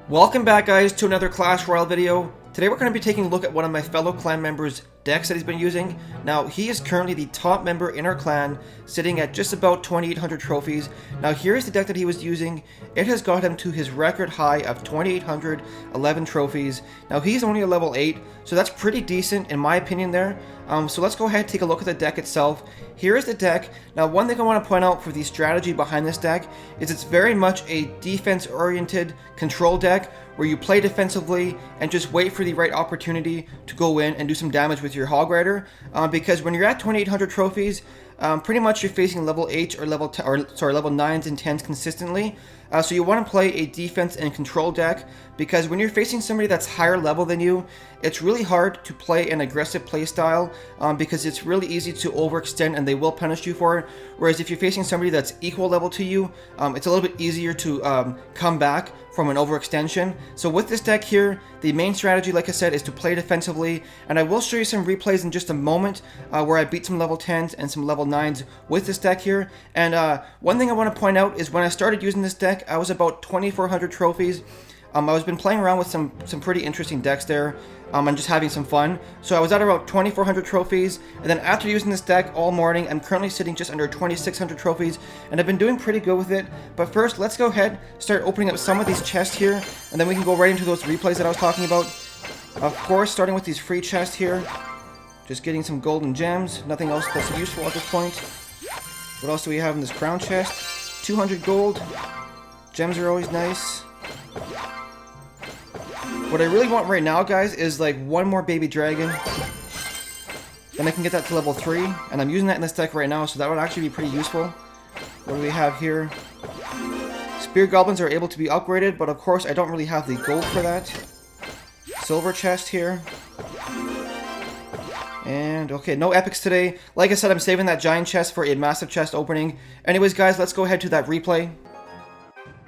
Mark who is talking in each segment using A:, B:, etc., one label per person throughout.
A: Welcome back, guys, to another Clash Royale video. Today we're going to be taking a look at one of my fellow clan members' decks that he's been using. Now, he is currently the top member in our clan, sitting at just about 2,800 trophies. Now, here's the deck that he was using. It has got him to his record high of 2,811 trophies. Now, he's only a level 8, so that's pretty decent in my opinion there. So let's go ahead and take a look at the deck itself. Here is the deck. Now, one thing I want to point out for the strategy behind this deck is it's very much a defense-oriented control deck where you play defensively and just wait for the right opportunity to go in and do some damage with your Hog Rider. Because when you're at 2,800 trophies, pretty much you're facing level 8 or level 9s and 10s consistently. So you want to play a defense and control deck, because when you're facing somebody that's higher level than you, it's really hard to play an aggressive play style, because it's really easy to overextend and they will punish you for it. Whereas if you're facing somebody that's equal level to you, it's a little bit easier to come back from an overextension. So with this deck here, the main strategy, like I said, is to play defensively, and I will show you some replays in just a moment where I beat some level 10s and some level 9s with this deck here. And one thing I want to point out is when I started using this deck, I was about 2,400 trophies. I've been playing around with some pretty interesting decks there, and just having some fun. So I was at about 2,400 trophies, and then after using this deck all morning, I'm currently sitting just under 2,600 trophies, and I've been doing pretty good with it. But first, let's go ahead, start opening up some of these chests here, and then we can go right into those replays that I was talking about. Of course, starting with these free chests here, just getting some golden gems, nothing else that's useful at this point. What else do we have in this crown chest? 200 gold. Gems are always nice. What I really want right now, guys, is like one more baby dragon. Then I can get that to level 3. And I'm using that in this deck right now, so that would actually be pretty useful. What do we have here? Spear goblins are able to be upgraded, but of course I don't really have the gold for that. Silver chest here. And okay, no epics today. Like I said, I'm saving that giant chest for a massive chest opening. Anyways, guys, let's go ahead to that replay.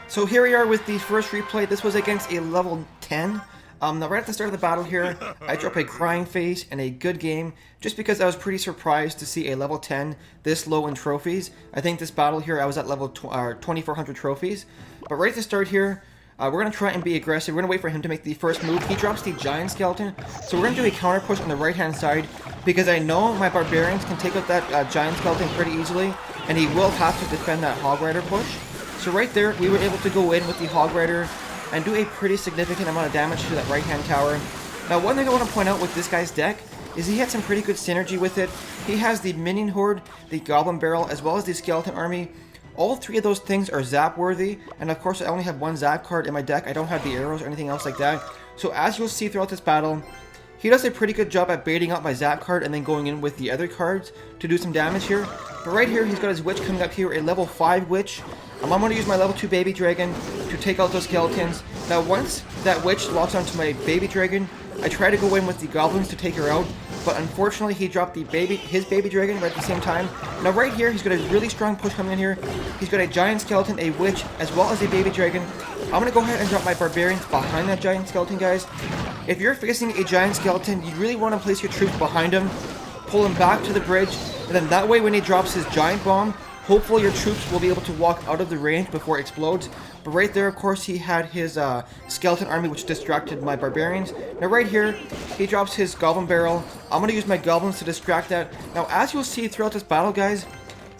A: So here we are with the first replay. This was against a level 10. Now right at the start of the battle here, I dropped a crying face and a good game, just because I was pretty surprised to see a level 10 this low in trophies. I think this battle here I was at level 2,400 trophies. But right at the start here, we're going to try and be aggressive. We're going to wait for him to make the first move. He drops the giant skeleton, so we're going to do a counter push on the right hand side, because I know my barbarians can take out that giant skeleton pretty easily, and he will have to defend that Hog Rider push. So right there, we were able to go in with the Hog Rider and do a pretty significant amount of damage to that right-hand tower. Now, one thing I want to point out with this guy's deck is he had some pretty good synergy with it. He has the Minion Horde, the Goblin Barrel, as well as the Skeleton Army. All three of those things are zap worthy, and of course I only have one zap card in my deck. I don't have the arrows or anything else like that. So as you'll see throughout this battle, he does a pretty good job at baiting out my zap card and then going in with the other cards to do some damage here. But right here, he's got his witch coming up here, a level 5 witch. I'm going to use my level 2 baby dragon to take out those skeletons. Now once that witch locks onto my baby dragon, I try to go in with the goblins to take her out, but unfortunately he dropped his baby dragon right at the same time. Now right here, he's got a really strong push coming in here. He's got a giant skeleton, a witch, as well as a baby dragon. I'm going to go ahead and drop my barbarians behind that giant skeleton, guys. If you're facing a giant skeleton, you really want to place your troops behind him, pull him back to the bridge, and then that way when he drops his giant bomb, hopefully your troops will be able to walk out of the range before it explodes. But right there, of course, he had his skeleton army, which distracted my barbarians. Now right here, he drops his goblin barrel. I'm going to use my goblins to distract that. Now as you'll see throughout this battle, guys,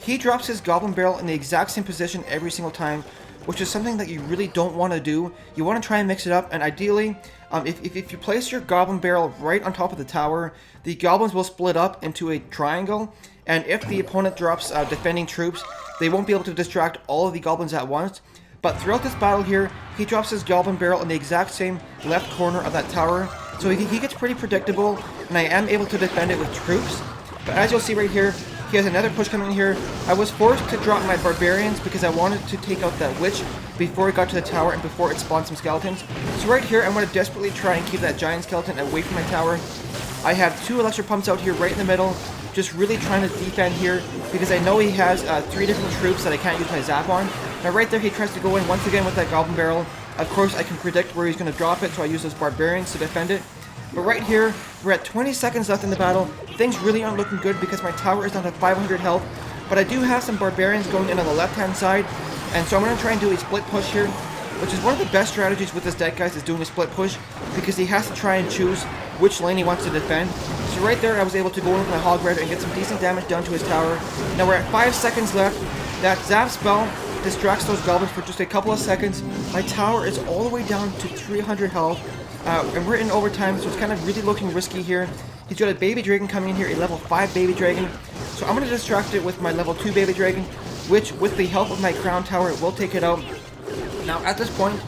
A: he drops his goblin barrel in the exact same position every single time, which is something that you really don't want to do. You want to try and mix it up, and ideally, if you place your goblin barrel right on top of the tower, the goblins will split up into a triangle, and if the opponent drops defending troops, they won't be able to distract all of the goblins at once. But throughout this battle here, he drops his goblin barrel in the exact same left corner of that tower, so he gets pretty predictable, and I am able to defend it with troops. But as you'll see right here, he has another push coming in here. I was forced to drop my barbarians because I wanted to take out that witch before it got to the tower and before it spawned some skeletons. So right here, I'm going to desperately try and keep that giant skeleton away from my tower. I have 2 electro pumps out here right in the middle, just really trying to defend here because I know he has 3 different troops that I can't use my zap on. Now right there, he tries to go in once again with that goblin barrel. Of course, I can predict where he's going to drop it, so I use those barbarians to defend it. But right here, we're at 20 seconds left in the battle. Things really aren't looking good because my tower is down to 500 health. But I do have some barbarians going in on the left-hand side. And so I'm going to try and do a split push here. which is one of the best strategies with this deck, guys, is doing a split push, because he has to try and choose which lane he wants to defend. So right there, I was able to go in with my Hog Rider and get some decent damage done to his tower. Now we're at 5 seconds left. That Zap spell distracts those goblins for just a couple of seconds. My tower is all the way down to 300 health, and we're in overtime, so it's kind of really looking risky here. He's got a Baby Dragon coming in here, a level 5 Baby Dragon. So I'm going to distract it with my level 2 Baby Dragon, which, with the help of my Crown Tower, will take it out. Now, at this point,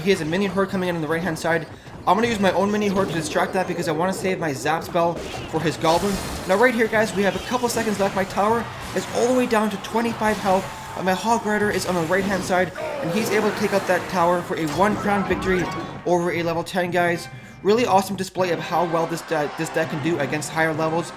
A: he has a minion horde coming in on the right-hand side. I'm going to use my own mini horde to distract that because I want to save my Zap spell for his Goblin. Now, right here, guys, we have a couple seconds left. My tower is all the way down to 25 health. My Hog Rider is on the right-hand side, and he's able to take out that tower for a 1 crown victory over a level 10, guys. Really awesome display of how well this deck can do against higher levels.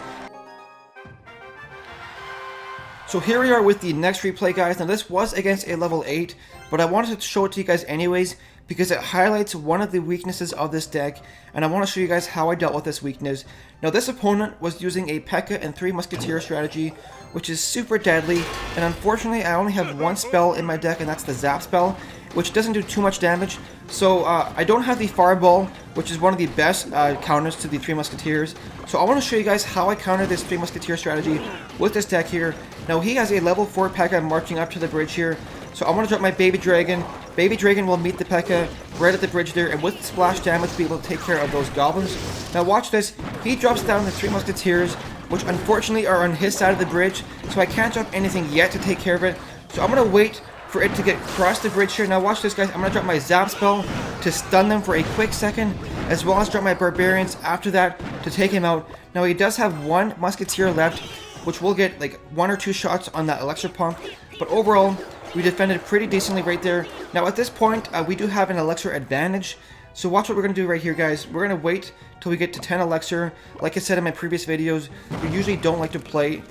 A: So here we are with the next replay, guys. Now this was against a level 8, but I wanted to show it to you guys anyways because it highlights one of the weaknesses of this deck, and I want to show you guys how I dealt with this weakness. Now this opponent was using a P.E.K.K.A. and 3 Musketeer strategy, which is super deadly, and unfortunately I only have one spell in my deck, and that's the Zap spell, which doesn't do too much damage. So I don't have the Fireball, which is one of the best counters to the 3 Musketeers. So I want to show you guys how I counter this 3 Musketeer strategy with this deck here. Now he has a level 4 P.E.K.K.A. marching up to the bridge here. So I'm going to drop my Baby Dragon. Baby Dragon will meet the P.E.K.K.A. right at the bridge there, and with splash damage be able to take care of those goblins. Now watch this. He drops down the 3 Musketeers, which unfortunately are on his side of the bridge. So I can't drop anything yet to take care of it. So I'm going to wait for it to get across the bridge here. Now watch this, guys. I'm going to drop my Zap spell to stun them for a quick second, as well as drop my Barbarians after that to take him out. Now he does have 1 Musketeer left, which will get like 1 or 2 shots on that Elixir Pump. But overall, we defended pretty decently right there. Now at this point, we do have an Elixir advantage. So watch what we're going to do right here, guys. We're going to wait till we get to 10 Elixir. Like I said in my previous videos, we usually don't like to play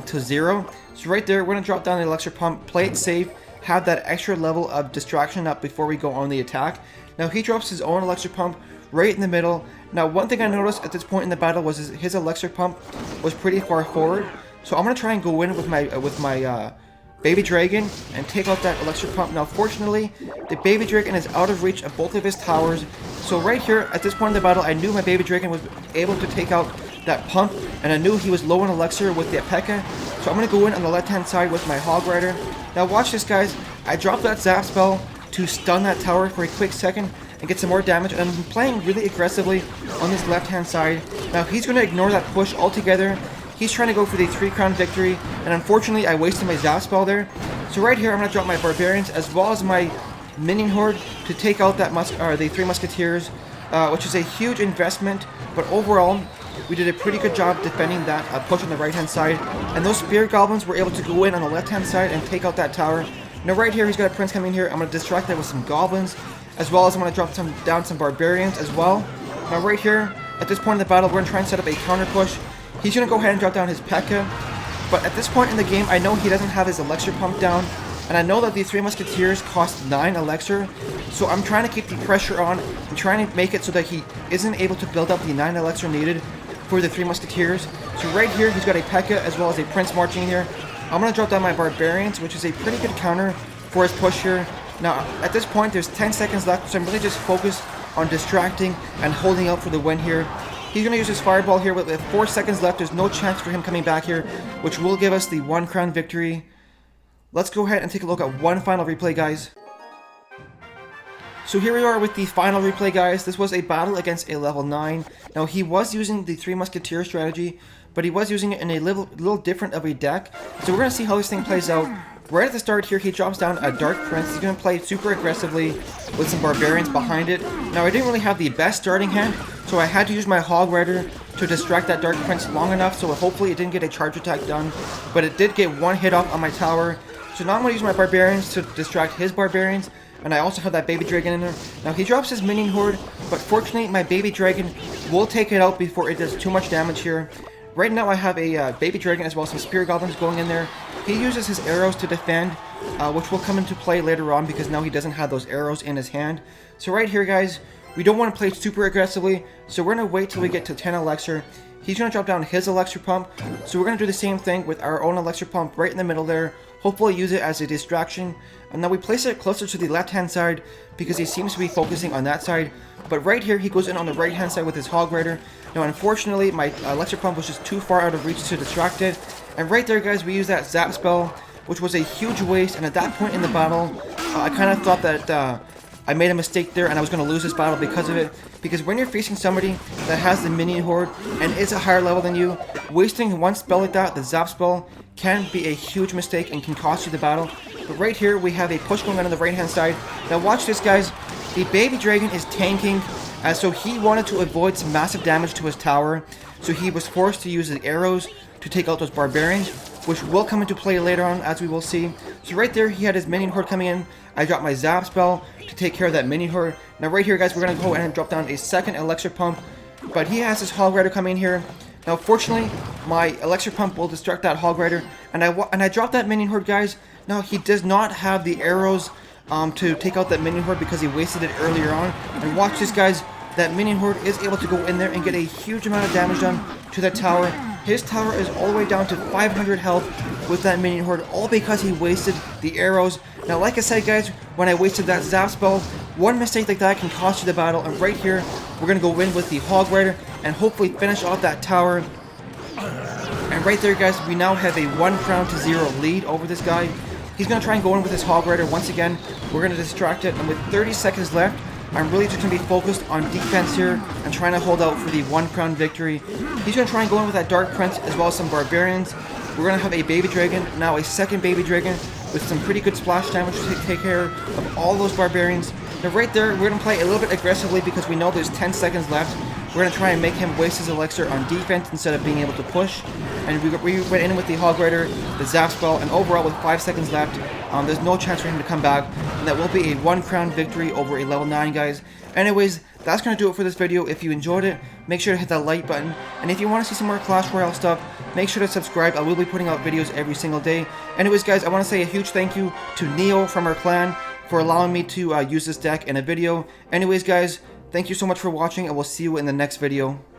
A: to 0. So right there, we're going to drop down the Elixir Pump, play it safe, have that extra level of distraction up before we go on the attack. Now he drops his own Elixir Pump right in the middle. Now one thing I noticed at this point in the battle was his Elixir Pump was pretty far forward. So I'm going to try and go in with my Baby Dragon and take out that Elixir Pump. Now fortunately, the Baby Dragon is out of reach of both of his towers. So right here, at this point in the battle, I knew my Baby Dragon was able to take out that pump, and I knew he was low on Elixir with the P.E.K.K.A. So I'm going to go in on the left-hand side with my Hog Rider. Now watch this, guys. I dropped that Zap spell to stun that tower for a quick second and get some more damage, and I'm playing really aggressively on this left-hand side. Now he's going to ignore that push altogether. He's trying to go for the 3 crown victory, and unfortunately I wasted my Zap spell there. So right here I'm going to drop my Barbarians as well as my Minion Horde to take out that the 3 Musketeers, which is a huge investment, but overall we did a pretty good job defending that push on the right hand side, and those Spear Goblins were able to go in on the left hand side and take out that tower. Now right here he's got a Prince coming in here. I'm going to distract that with some Goblins, as well as I'm going to drop down some Barbarians as well. Now right here, at this point in the battle, we're going to try and set up a counter push. He's going to go ahead and drop down his P.E.K.K.A. But at this point in the game, I know he doesn't have his Elixir Pump down, and I know that the 3 Musketeers cost 9 Elixir, so I'm trying to keep the pressure on and trying to make it so that he isn't able to build up the 9 Elixir needed for the 3 Musketeers. So right here, he's got a P.E.K.K.A. as well as a Prince marching here. I'm going to drop down my Barbarians, which is a pretty good counter for his push here. Now, at this point, there's 10 seconds left, so I'm really just focused on distracting and holding out for the win here. He's going to use his Fireball here with 4 seconds left. There's no chance for him coming back here, which will give us the 1 crown victory. Let's go ahead and take a look at one final replay, guys. So here we are with the final replay, guys. This was a battle against a level 9. Now, he was using the 3 Musketeer strategy, but he was using it in a little different of a deck. So we're going to see how this thing plays out. Right at the start here, he drops down a Dark Prince. He's going to play super aggressively with some Barbarians behind it. Now, I didn't really have the best starting hand, so I had to use my Hog Rider to distract that Dark Prince long enough, so hopefully it didn't get a charge attack done. But it did get 1 hit off on my tower. So now I'm going to use my Barbarians to distract his Barbarians, and I also have that Baby Dragon in there. Now, he drops his Minion Horde, but fortunately, my Baby Dragon will take it out before it does too much damage here. Right now, I have a Baby Dragon as well as some Spear Goblins going in there. He uses his arrows to defend, which will come into play later on because now he doesn't have those arrows in his hand. So right here, guys, we don't want to play super aggressively, so we're going to wait till we get to 10 Elixir. He's going to drop down his Elixir Pump, so we're going to do the same thing with our own Elixir Pump right in the middle there, hopefully use it as a distraction. And now we place it closer to the left-hand side because he seems to be focusing on that side. But right here, he goes in on the right-hand side with his Hog Rider. Now, unfortunately, my Electric Pump was just too far out of reach to distract it. And right there, guys, we use that Zap spell, which was a huge waste. And at that point in the battle, I kind of thought that I made a mistake there and I was going to lose this battle because of it. Because when you're facing somebody that has the minion horde and is a higher level than you, wasting one spell like that, the Zap spell, can be a huge mistake and can cost you the battle. But right here, we have a push going on the right-hand side. Now watch this, guys. The baby dragon is tanking, so he wanted to avoid some massive damage to his tower. So he was forced to use his arrows to take out those barbarians, which will come into play later on, as we will see. So right there, he had his minion horde coming in. I dropped my Zap spell to take care of that minion horde. Now right here, guys, we're going to go ahead and drop down a second Electric Pump. But he has his Hog Rider coming in here. Now fortunately, my Electric Pump will distract that Hog Rider. And I dropped that minion horde, guys. Now he does not have the arrows to take out that minion horde because he wasted it earlier on. And watch this, guys. That minion horde is able to go in there and get a huge amount of damage done to that tower. His tower is all the way down to 500 health with that minion horde, all because he wasted the arrows. Now, like I said, guys, when I wasted that Zap spell, one mistake like that can cost you the battle. And right here, we're going to go in with the Hog Rider and hopefully finish off that tower. And right there, guys, we now have a 1 crown to 0 lead over this guy. He's going to try and go in with his Hog Rider once again. We're going to distract it, and with 30 seconds left, I'm really just going to be focused on defense here and trying to hold out for the 1 crown victory. He's going to try and go in with that Dark Prince as well as some barbarians. We're going to have a baby dragon, now a second baby dragon with some pretty good splash damage to take care of all those barbarians. Now right there, we're going to play a little bit aggressively because we know there's 10 seconds left. We're going to try and make him waste his elixir on defense instead of being able to push. And we went in with the Hog Rider, the Zap spell, and overall with 5 seconds left, there's no chance for him to come back. And that will be a 1 crown victory over a level 9, guys. Anyways, that's going to do it for this video. If you enjoyed it, make sure to hit that like button. And if you want to see some more Clash Royale stuff, make sure to subscribe. I will be putting out videos every single day. Anyways, guys, I want to say a huge thank you to Neo from our clan for allowing me to use this deck in a video. Anyways, guys, thank you so much for watching, and we'll see you in the next video.